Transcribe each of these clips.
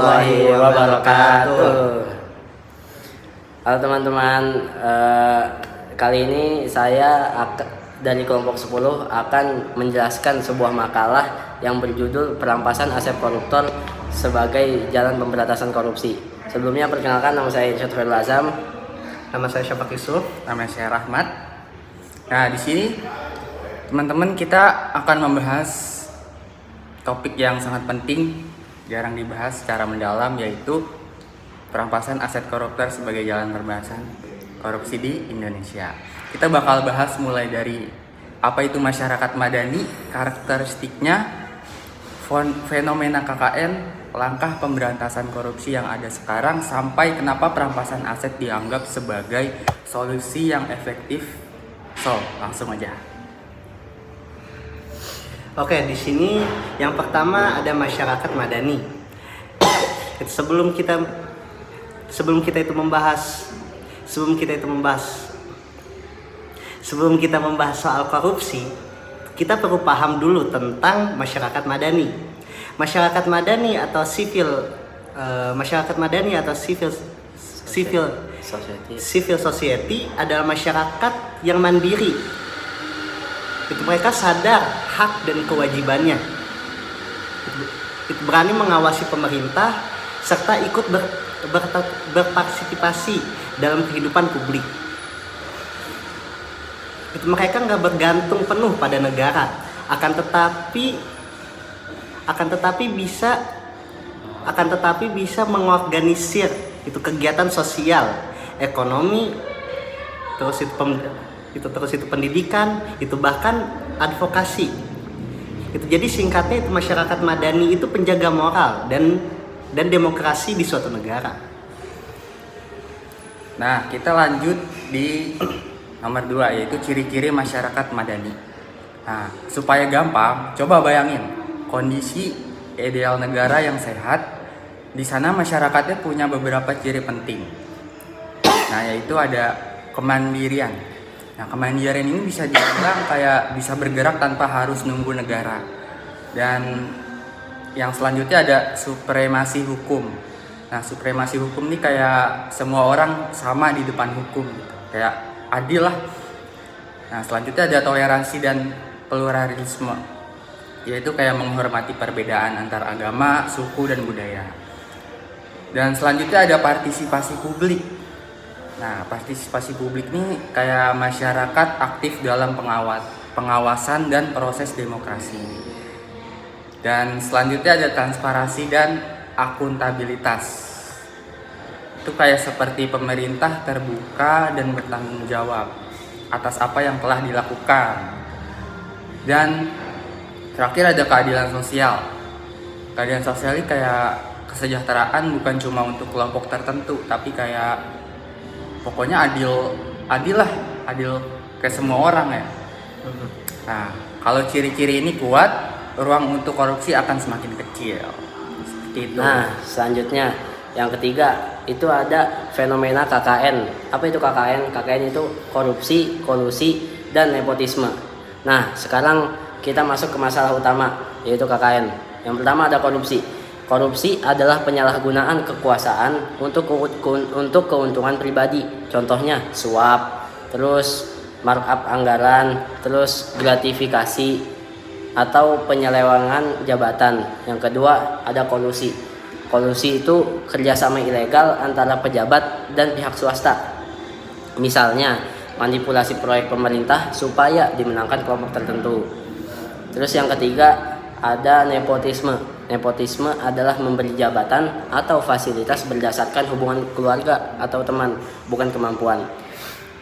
warahmatullahi wabarakatuh. Halo teman-teman, kali ini saya dari kelompok 10 akan menjelaskan sebuah makalah yang berjudul Perampasan Aset Koruptor sebagai Jalan Pemberantasan Korupsi. Sebelumnya perkenalkan, nama saya Irsyad Khairul Azam. Nama saya Syafaq Yusuf. Nama saya Rahmat. Nah, di sini teman-teman kita akan membahas topik yang sangat penting, jarang dibahas secara mendalam, yaitu perampasan aset koruptor sebagai jalan pemberantasan korupsi di Indonesia. Kita bakal bahas mulai dari apa itu masyarakat madani, karakteristiknya, fenomena KKN, langkah pemberantasan korupsi yang ada sekarang, sampai kenapa perampasan aset dianggap sebagai solusi yang efektif. So, langsung aja. Oke, di sini yang pertama ada masyarakat madani. Sebelum kita membahas soal korupsi, kita perlu paham dulu tentang masyarakat madani. Masyarakat madani atau civil society adalah masyarakat yang mandiri. Itu mereka sadar hak dan kewajibannya. Itu berani mengawasi pemerintah serta ikut berpartisipasi dalam kehidupan publik. Itu mereka nggak bergantung penuh pada negara, akan tetapi bisa mengorganisir itu kegiatan sosial, ekonomi, terus itu pendidikan, itu bahkan advokasi. Itu jadi singkatnya itu masyarakat madani itu penjaga moral dan demokrasi di suatu negara. Nah, kita lanjut di nomor 2, yaitu ciri-ciri masyarakat madani. Nah, supaya gampang, coba bayangin kondisi ideal negara yang sehat. Di sana masyarakatnya punya beberapa ciri penting. Nah, yaitu ada kemandirian. Nah, kemandirian ini bisa dibilang kayak bisa bergerak tanpa harus nunggu negara. Dan yang selanjutnya ada supremasi hukum. Nah, supremasi hukum ini kayak semua orang sama di depan hukum, kayak adil lah. Nah, selanjutnya ada toleransi dan pluralisme, yaitu kayak menghormati perbedaan antar agama, suku, dan budaya. Dan selanjutnya ada partisipasi publik. Nah, partisipasi publik ini kayak masyarakat aktif dalam pengawasan dan proses demokrasi. Dan selanjutnya ada transparansi dan akuntabilitas. Itu kayak seperti pemerintah terbuka dan bertanggung jawab atas apa yang telah dilakukan. Dan terakhir ada keadilan sosial. Keadilan sosial ini kayak kesejahteraan bukan cuma untuk kelompok tertentu, tapi kayak pokoknya adil ke semua orang ya. Nah, kalau ciri-ciri ini kuat, ruang untuk korupsi akan semakin kecil. Seperti itu. Nah, selanjutnya yang ketiga itu ada fenomena KKN. Apa itu KKN? KKN itu korupsi, kolusi, dan nepotisme. Nah, sekarang kita masuk ke masalah utama, yaitu KKN. Yang pertama ada korupsi. Korupsi adalah penyalahgunaan kekuasaan untuk keuntungan pribadi. Contohnya suap, terus markup anggaran, terus gratifikasi, atau penyelewengan jabatan. Yang kedua ada kolusi. Kolusi itu kerjasama ilegal antara pejabat dan pihak swasta. Misalnya manipulasi proyek pemerintah supaya dimenangkan kelompok tertentu. Terus yang ketiga ada nepotisme. Nepotisme adalah memberi jabatan atau fasilitas berdasarkan hubungan keluarga atau teman, bukan kemampuan.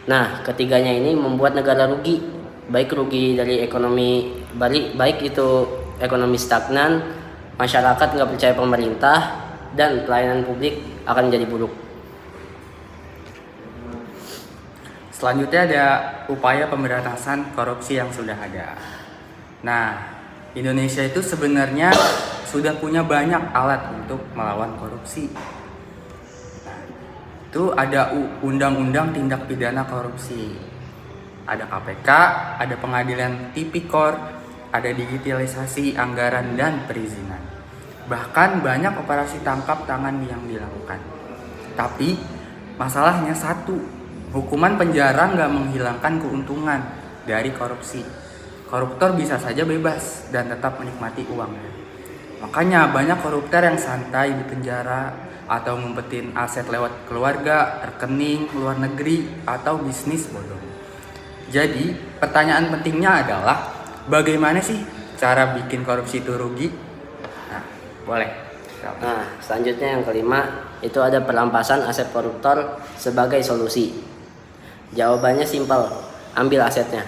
Nah, ketiganya ini membuat negara rugi, baik rugi dari ekonomi, baik itu ekonomi stagnan, masyarakat nggak percaya pemerintah, dan pelayanan publik akan menjadi buruk. Selanjutnya ada upaya pemberantasan korupsi yang sudah ada. Nah, Indonesia itu sebenarnya sudah punya banyak alat untuk melawan korupsi. Nah, itu ada Undang-Undang Tindak Pidana Korupsi, ada KPK, ada Pengadilan Tipikor, ada digitalisasi anggaran dan perizinan. Bahkan banyak operasi tangkap tangan yang dilakukan. Tapi masalahnya satu, hukuman penjara nggak menghilangkan keuntungan dari korupsi. Koruptor bisa saja bebas dan tetap menikmati uangnya. Makanya banyak koruptor yang santai di penjara atau ngumpetin aset lewat keluarga, rekening, luar negeri, atau bisnis bodong. Jadi pertanyaan pentingnya adalah bagaimana sih cara bikin korupsi itu rugi? Nah, boleh. Nah, selanjutnya yang kelima itu ada perampasan aset koruptor sebagai solusi. Jawabannya simpel, ambil asetnya.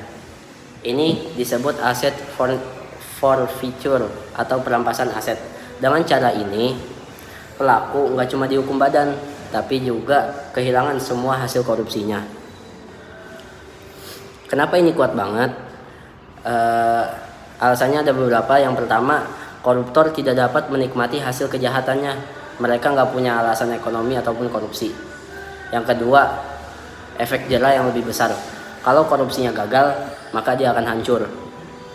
Ini disebut aset forfeiture atau perampasan aset. Dengan cara ini, pelaku nggak cuma dihukum badan, tapi juga kehilangan semua hasil korupsinya. Kenapa ini kuat banget? Alasannya ada beberapa. Yang pertama, koruptor tidak dapat menikmati hasil kejahatannya. Mereka nggak punya alasan ekonomi ataupun korupsi. Yang kedua, efek jera yang lebih besar. Kalau korupsinya gagal, maka dia akan hancur.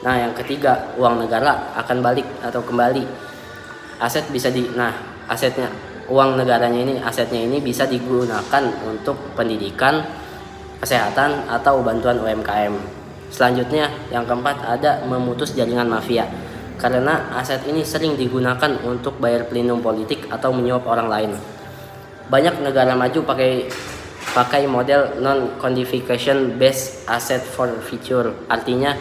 Nah, yang ketiga, uang negara akan balik atau kembali. Asetnya, uang negaranya ini, asetnya ini bisa digunakan untuk pendidikan, kesehatan, atau bantuan UMKM. Selanjutnya, yang keempat ada memutus jaringan mafia. Karena aset ini sering digunakan untuk bayar pelindung politik atau menyuap orang lain. Banyak negara maju pakai model non-quantification based asset forfeiture. Artinya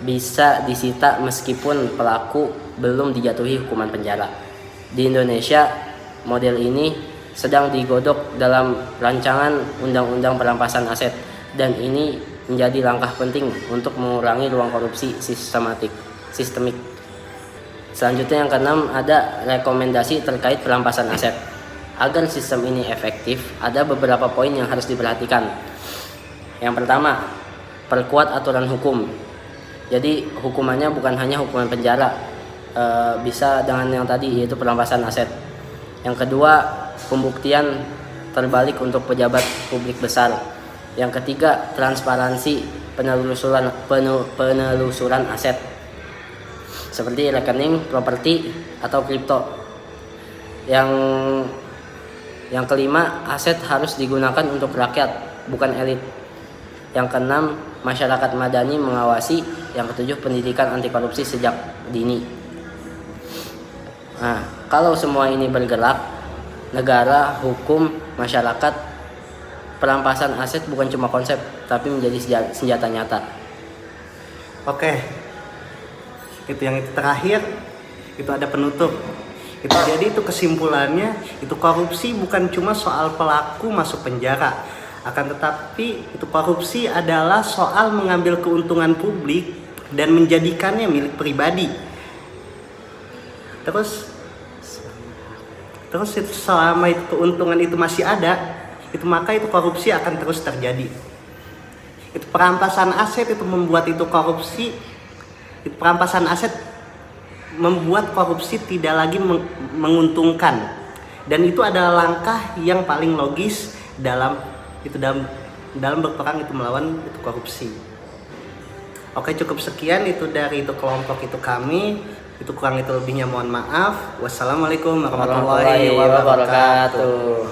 bisa disita meskipun pelaku belum dijatuhi hukuman penjara. Di Indonesia, model ini sedang digodok dalam rancangan undang-undang perampasan aset, dan ini menjadi langkah penting untuk mengurangi ruang korupsi sistemik. Selanjutnya yang keenam ada rekomendasi terkait perampasan aset. Agar sistem ini efektif, ada beberapa poin yang harus diperhatikan. Yang pertama, perkuat aturan hukum. Jadi hukumannya bukan hanya hukuman penjara, bisa dengan yang tadi yaitu perampasan aset. Yang kedua, pembuktian terbalik untuk pejabat publik besar. Yang ketiga, transparansi penelusuran aset seperti rekening, properti, atau kripto. Yang kelima, aset harus digunakan untuk rakyat, bukan elit. Yang keenam, masyarakat madani mengawasi. Yang ketujuh, pendidikan anti korupsi sejak dini. Nah, kalau semua ini bergerak, negara, hukum, masyarakat, perampasan aset bukan cuma konsep, tapi menjadi senjata nyata. Oke, itu terakhir, itu ada penutup. Jadi itu kesimpulannya, itu korupsi bukan cuma soal pelaku masuk penjara, akan tetapi itu korupsi adalah soal mengambil keuntungan publik dan menjadikannya milik pribadi. Terus itu selama itu keuntungan itu masih ada, maka itu korupsi akan terus terjadi. Itu perampasan aset itu membuat itu korupsi. Itu perampasan aset membuat korupsi tidak lagi menguntungkan, dan itu adalah langkah yang paling logis dalam berperang itu melawan itu korupsi. Oke, cukup sekian itu dari itu kelompok itu kami. Itu kurang itu lebihnya mohon maaf. Wassalamualaikum warahmatullahi wabarakatuh.